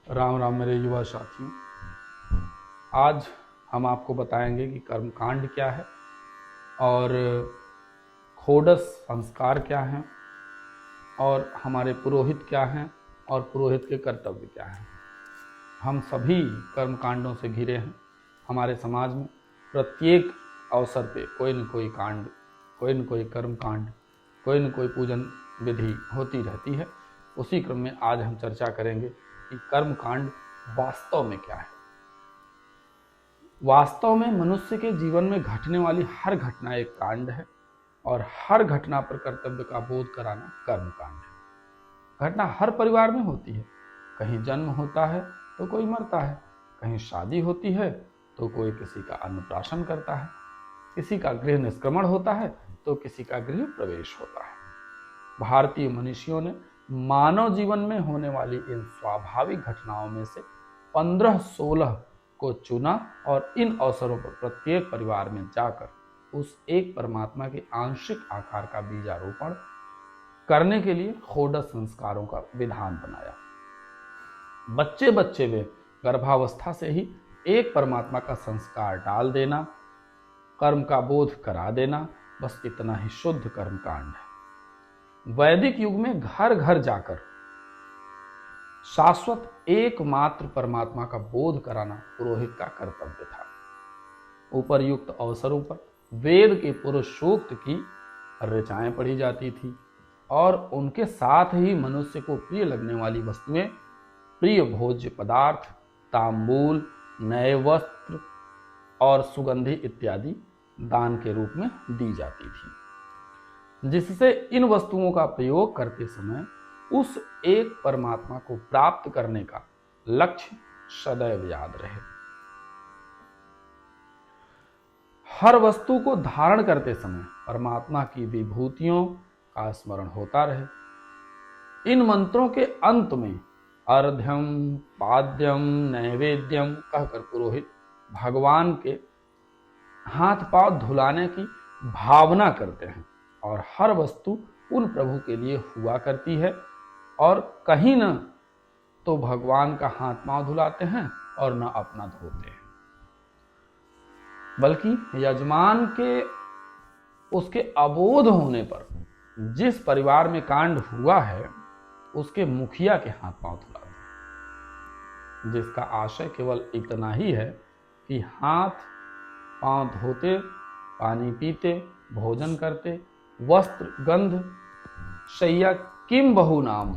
राम राम मेरे युवा साथियों। आज हम आपको बताएंगे कि कर्मकांड क्या है और षोडश संस्कार क्या हैं और हमारे पुरोहित क्या हैं और पुरोहित के कर्तव्य क्या हैं। हम सभी कर्मकांडों से घिरे हैं। हमारे समाज में प्रत्येक अवसर पे कोई न कोई कांड, कोई न कोई कर्मकांड, कोई न कोई पूजन विधि होती रहती है। उसी क्रम में आज हम चर्चा करेंगे कि कर्मकांड वास्तव में क्या है। वास्तव में मनुष्य के जीवन में घटने वाली हर घटना एक कांड है और हर घटना पर कर्तव्य का बोध कराना कर्मकांड है। घटना हर परिवार में होती है। कहीं जन्म होता है तो कोई मरता है, कहीं शादी होती है तो कोई किसी का अन्नप्राशन करता है, किसी का गृह निष्क्रमण होता है तो किसी का गृह प्रवेश होता है। भारतीय मनीषियों ने मानव जीवन में होने वाली इन स्वाभाविक घटनाओं में से 15-16 को चुना और इन अवसरों पर प्रत्येक परिवार में जाकर उस एक परमात्मा के आंशिक आकार का बीजारोपण करने के लिए षोडश संस्कारों का विधान बनाया। बच्चे बच्चे में गर्भावस्था से ही एक परमात्मा का संस्कार डाल देना, कर्म का बोध करा देना, बस इतना ही शुद्ध कर्मकांड है। वैदिक युग में घर घर जाकर शाश्वत एकमात्र परमात्मा का बोध कराना पुरोहित का कर्तव्य था। उपर्युक्त अवसरों पर वेद के पुरुष सूक्त की ऋचाएं पढ़ी जाती थी और उनके साथ ही मनुष्य को प्रिय लगने वाली वस्तुएं, प्रिय भोज्य पदार्थ, तांबूल, नए वस्त्र और सुगंधि इत्यादि दान के रूप में दी जाती थी, जिससे इन वस्तुओं का प्रयोग करते समय उस एक परमात्मा को प्राप्त करने का लक्ष्य सदैव याद रहे। हर वस्तु को धारण करते समय परमात्मा की विभूतियों का स्मरण होता रहे। इन मंत्रों के अंत में अर्घ्यम, पाद्यम, नैवेद्यम कहकर पुरोहित भगवान के हाथ पांव धुलाने की भावना करते हैं और हर वस्तु उन प्रभु के लिए हुआ करती है और कहीं न तो भगवान का हाथ पांव धुलाते हैं और न अपना धोते हैं, बल्कि यजमान के उसके अबोध होने पर जिस परिवार में कांड हुआ है उसके मुखिया के हाथ पांव धुलाते हैं, जिसका आशय केवल इतना ही है कि हाथ पांव धोते, पानी पीते, भोजन करते, वस्त्र, गंध, शैया किम बहु नाम,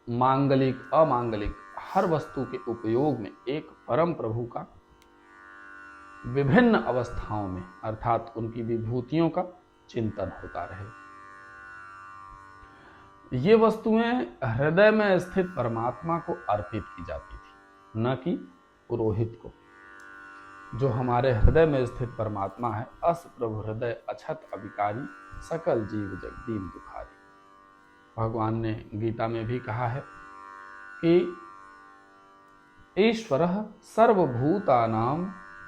मांगलिक अमांगलिक हर वस्तु के उपयोग में एक परम प्रभु का विभिन्न अवस्थाओं में अर्थात उनकी विभूतियों का चिंतन होता रहे। ये वस्तुएं हृदय में स्थित परमात्मा को अर्पित की जाती थी, न कि पुरोहित को। जो हमारे हृदय में स्थित परमात्मा है, अस प्रभु हृदय अछत अविकारी, सकल जीव जग दीन दुखारी। भगवान ने गीता में भी कहा है कि ईश्वरः सर्वभूतानां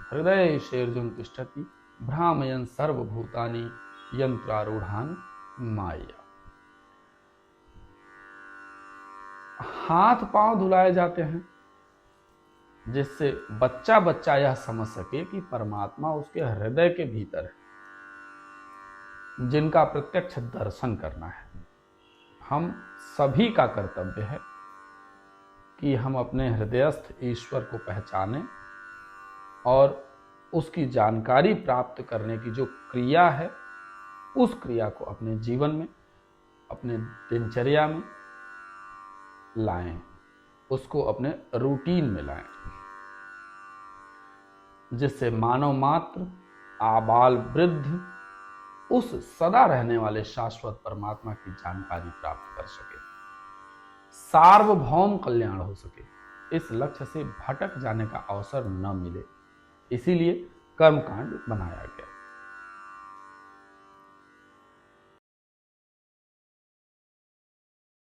हृदय शेर्जुन तिष्ठति, भ्रामयन् सर्वभूतानि यंत्रारूढ़ानि माया। हाथ पांव धुलाए जाते हैं जिससे बच्चा बच्चा यह समझ सके कि परमात्मा उसके हृदय के भीतर है, जिनका प्रत्यक्ष दर्शन करना है। हम सभी का कर्तव्य है कि हम अपने हृदयस्थ ईश्वर को पहचानें और उसकी जानकारी प्राप्त करने की जो क्रिया है उस क्रिया को अपने जीवन में, अपने दिनचर्या में लाएं, उसको अपने रूटीन में लाएं, जिससे मानव मात्र आबाल वृद्ध उस सदा रहने वाले शाश्वत परमात्मा की जानकारी प्राप्त कर सके, सार्वभौम कल्याण हो सके। इस लक्ष्य से भटक जाने का अवसर न मिले, इसीलिए कर्मकांड बनाया गया।